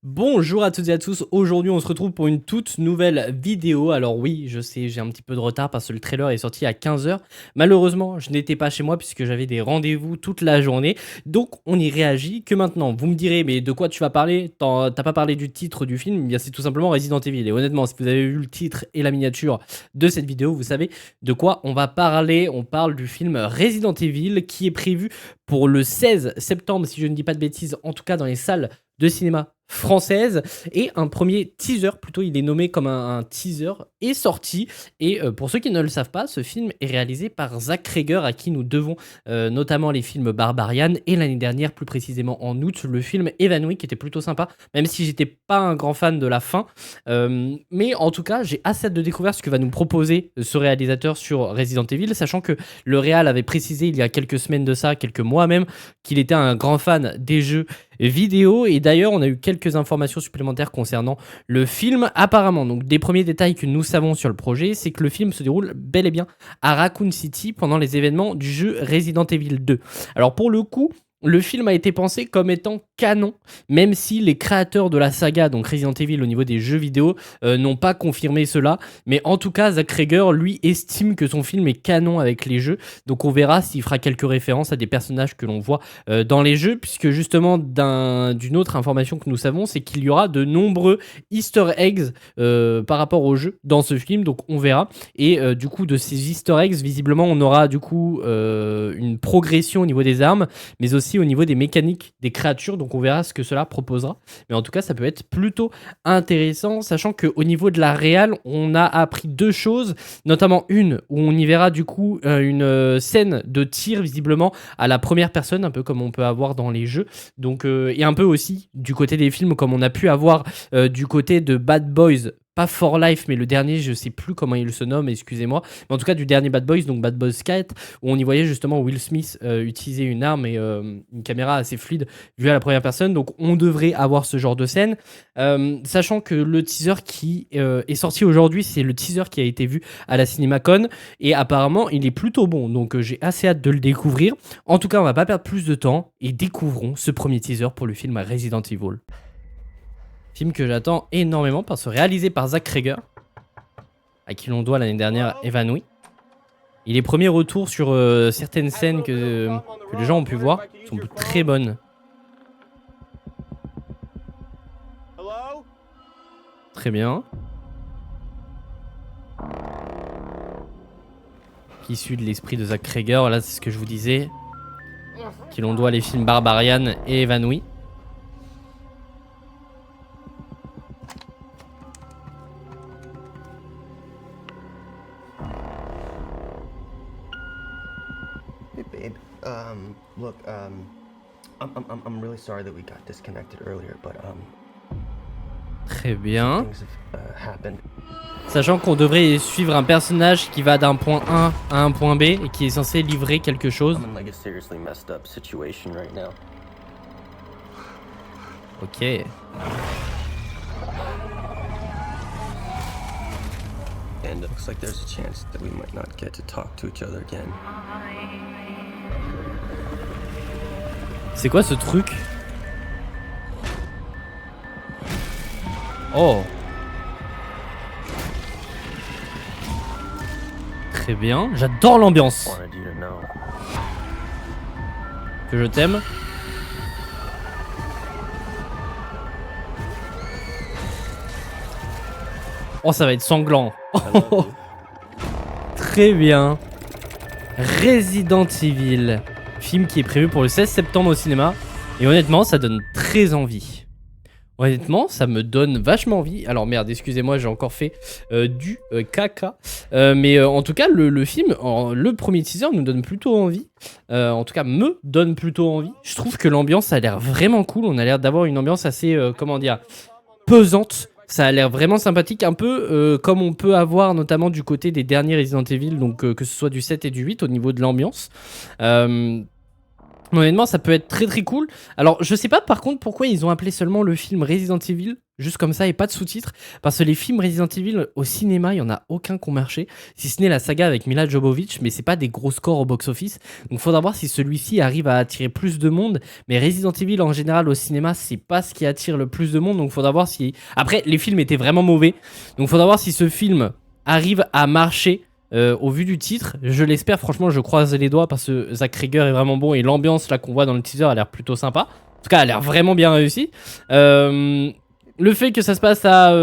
Bonjour à toutes et à tous, aujourd'hui on se retrouve pour une toute nouvelle vidéo. Alors oui, je sais, j'ai un petit peu de retard parce que le trailer est sorti à 15 h. Malheureusement, je n'étais pas chez moi puisque j'avais des rendez-vous toute la journée. Donc on y réagit que maintenant. Vous me direz, mais de quoi tu vas parler? T'as pas parlé du titre du film? Eh bien c'est tout simplement Resident Evil. Et honnêtement, si vous avez vu le titre et la miniature de cette vidéo, vous savez de quoi on va parler. On parle du film Resident Evil qui est prévu pour le 16 septembre, si je ne dis pas de bêtises, en tout cas dans les salles de cinéma française, et un premier teaser, plutôt il est nommé comme un teaser, est sorti. Et pour ceux qui ne le savent pas, ce film est réalisé par Zach Cregger, à qui nous devons notamment les films Barbarian, et l'année dernière, plus précisément en août, le film Evanoui, qui était plutôt sympa, même si j'étais pas un grand fan de la fin. Mais en tout cas, j'ai assez hâte de découvrir ce que va nous proposer ce réalisateur sur Resident Evil, sachant que le réal avait précisé il y a quelques semaines de ça, quelques mois même, qu'il était un grand fan des jeux vidéo. Et d'ailleurs on a eu quelques informations supplémentaires concernant le film apparemment. Donc des premiers détails que nous savons sur le projet, c'est que le film se déroule bel et bien à Raccoon City pendant les événements du jeu Resident Evil 2. Alors pour le coup, le film a été pensé comme étant canon, même si les créateurs de la saga, donc Resident Evil au niveau des jeux vidéo, n'ont pas confirmé cela. Mais en tout cas, Zach Cregger, lui, estime que son film est canon avec les jeux. Donc on verra s'il fera quelques références à des personnages que l'on voit dans les jeux, puisque justement, d'une autre information que nous savons, c'est qu'il y aura de nombreux Easter eggs par rapport au jeu dans ce film. Donc on verra. Et du coup, de ces Easter eggs, visiblement, on aura du coup une progression au niveau des armes, mais aussi au niveau des mécaniques des créatures. Donc on verra ce que cela proposera. Mais en tout cas, ça peut être plutôt intéressant, sachant qu'au niveau de la réal, on a appris deux choses, notamment une où on y verra du coup une scène de tir visiblement à la première personne, un peu comme on peut avoir dans les jeux. Donc, et un peu aussi du côté des films, comme on a pu avoir du côté de Bad Boys. Pas For Life, mais le dernier, je sais plus comment il se nomme, excusez-moi. Mais en tout cas, du dernier Bad Boys, donc Bad Boys 4, où on y voyait justement Will Smith utiliser une arme et une caméra assez fluide vue à la première personne. Donc on devrait avoir ce genre de scène. Sachant que le teaser qui est sorti aujourd'hui, c'est le teaser qui a été vu à la CinemaCon. Et apparemment, il est plutôt bon. Donc j'ai assez hâte de le découvrir. En tout cas, on va pas perdre plus de temps et découvrons ce premier teaser pour le film Resident Evil. Film que j'attends énormément parce que réalisé par Zach Cregger, à qui l'on doit l'année dernière Evanoui. Et les premiers retours sur certaines scènes que les gens ont pu voir sont très bonnes. Très bien. Issu de l'esprit de Zach Cregger, là c'est ce que je vous disais. Qui l'on doit les films Barbarian et Evanoui. Hey babe, look, I'm really sorry that we got disconnected earlier, but Très bien. things have happened. Sachant qu'on devrait suivre un personnage qui va d'un point A à un point B et qui est censé livrer quelque chose. I'm in like a seriously messed up situation right now. Ok. And it looks like there's a chance that we might not get to talk to each other again. C'est quoi ce truc? Oh. Très bien. J'adore l'ambiance. Wanted you to know. Que je t'aime. Oh, ça va être sanglant. I love you. Très bien. Resident Evil. Film qui est prévu pour le 16 septembre au cinéma. Et honnêtement, ça donne très envie. Honnêtement, ça me donne vachement envie. Alors merde, excusez-moi, j'ai encore fait du caca. Mais en tout cas, le film, le premier teaser nous donne plutôt envie. En tout cas, me donne plutôt envie. Je trouve que l'ambiance a l'air vraiment cool. On a l'air d'avoir une ambiance assez, comment dire, pesante. Ça a l'air vraiment sympathique, un peu comme on peut avoir notamment du côté des derniers Resident Evil, donc que ce soit du 7 et du 8 au niveau de l'ambiance. Honnêtement, ça peut être très très cool. Alors, je sais pas par contre pourquoi ils ont appelé seulement le film Resident Evil, juste comme ça et pas de sous-titres. Parce que les films Resident Evil au cinéma, il y en a aucun qui ont marché, si ce n'est la saga avec Mila Jovovich, mais c'est pas des gros scores au box-office. Donc, faudra voir si celui-ci arrive à attirer plus de monde. Mais Resident Evil en général au cinéma, c'est pas ce qui attire le plus de monde. Donc, faudra voir si. Après, les films étaient vraiment mauvais. Donc, faudra voir si ce film arrive à marcher. Au vu du titre, je l'espère, franchement, je croise les doigts parce que Zack Krieger est vraiment bon et l'ambiance là qu'on voit dans le teaser a l'air plutôt sympa. En tout cas, elle a l'air vraiment bien réussi. Le fait que ça se passe à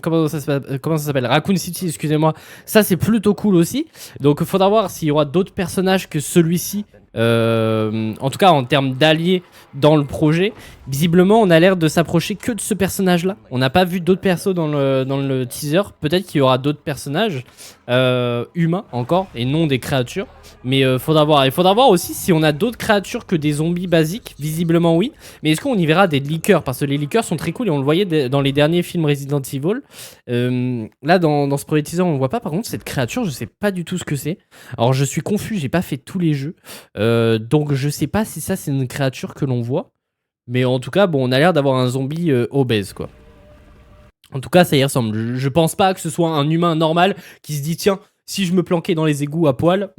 comment ça s'appelle, Raccoon City, excusez-moi, ça c'est plutôt cool aussi. Donc il faudra voir s'il y aura d'autres personnages que celui-ci. En tout cas en termes d'alliés dans le projet. Visiblement on a l'air de s'approcher que de ce personnage là. On n'a pas vu d'autres persos dans le teaser. Peut-être qu'il y aura d'autres personnages humains encore et non des créatures. Mais faudra voir. Il faudra voir aussi si on a d'autres créatures que des zombies basiques. Visiblement oui. Mais est-ce qu'on y verra des liqueurs? Parce que les liqueurs sont très cool et on le voyait dans les derniers films Resident Evil. Là dans ce premier teaser on le voit pas. Par contre cette créature je sais pas du tout ce que c'est. Alors je suis confus, j'ai pas fait tous les jeux. Donc je sais pas si ça c'est une créature que l'on voit. Mais en tout cas bon on a l'air d'avoir un zombie obèse quoi. En tout cas ça y ressemble. Je pense pas que ce soit un humain normal qui se dit tiens si je me planquais dans les égouts à poil.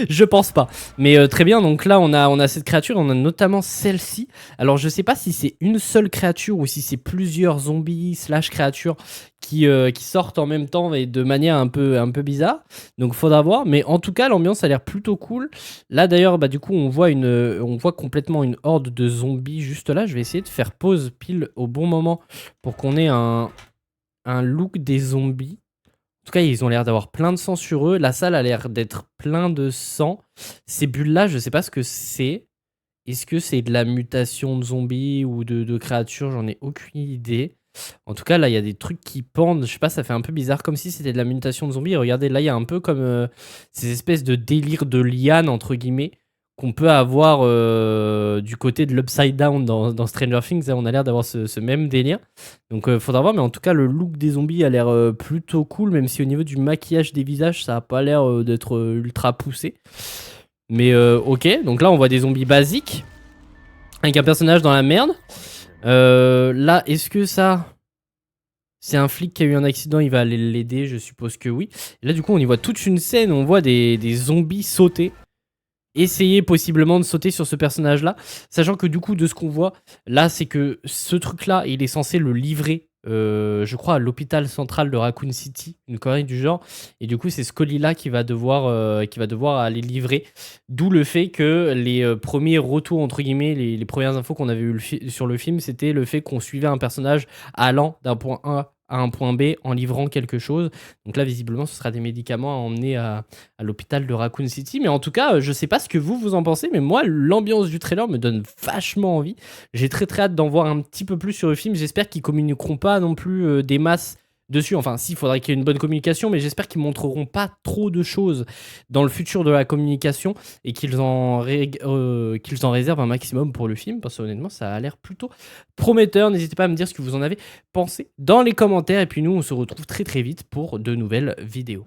Je pense pas. Mais très bien, donc là on a cette créature, on a notamment celle-ci. Alors je sais pas si c'est une seule créature ou si c'est plusieurs zombies slash créatures qui sortent en même temps et de manière un peu bizarre. Donc faudra voir. Mais en tout cas l'ambiance a l'air plutôt cool. Là d'ailleurs bah du coup on voit complètement une horde de zombies juste là. Je vais essayer de faire pause pile au bon moment pour qu'on ait un look des zombies. En tout cas, ils ont l'air d'avoir plein de sang sur eux. La salle a l'air d'être plein de sang. Ces bulles-là, je sais pas ce que c'est. Est-ce que c'est de la mutation de zombies ou de créatures? J'en ai aucune idée. En tout cas, là, il y a des trucs qui pendent. Je sais pas, ça fait un peu bizarre, comme si c'était de la mutation de zombies. Et regardez, là, il y a un peu comme ces espèces de délire de liane, entre guillemets, qu'on peut avoir du côté de l'Upside Down dans Stranger Things. Hein, on a l'air d'avoir ce même délire. Donc faudra voir, mais en tout cas le look des zombies a l'air plutôt cool, même si au niveau du maquillage des visages ça a pas l'air d'être ultra poussé. Mais ok, donc là on voit des zombies basiques, avec un personnage dans la merde. Là est-ce que ça... C'est un flic qui a eu un accident, il va aller l'aider, je suppose que oui. Et là du coup on y voit toute une scène où on voit des zombies sauter. Essayer possiblement de sauter sur ce personnage là, sachant que du coup de ce qu'on voit là c'est que ce truc là il est censé le livrer je crois à l'hôpital central de Raccoon City, une connerie du genre, et du coup c'est Scully là qui va devoir aller livrer, d'où le fait que les premiers retours entre guillemets, les premières infos qu'on avait eu sur le film, c'était le fait qu'on suivait un personnage allant d'un point A à un point B en livrant quelque chose. Donc là, visiblement, ce sera des médicaments à emmener à l'hôpital de Raccoon City. Mais en tout cas, je sais pas ce que vous en pensez, mais moi, l'ambiance du trailer me donne vachement envie. J'ai très très hâte d'en voir un petit peu plus sur le film. J'espère qu'ils communiqueront pas non plus des masses dessus. Enfin, si, il faudrait qu'il y ait une bonne communication, mais j'espère qu'ils montreront pas trop de choses dans le futur de la communication et qu'ils en réservent un maximum pour le film, parce que honnêtement, ça a l'air plutôt prometteur. N'hésitez pas à me dire ce que vous en avez pensé dans les commentaires. Et puis nous, on se retrouve très très vite pour de nouvelles vidéos.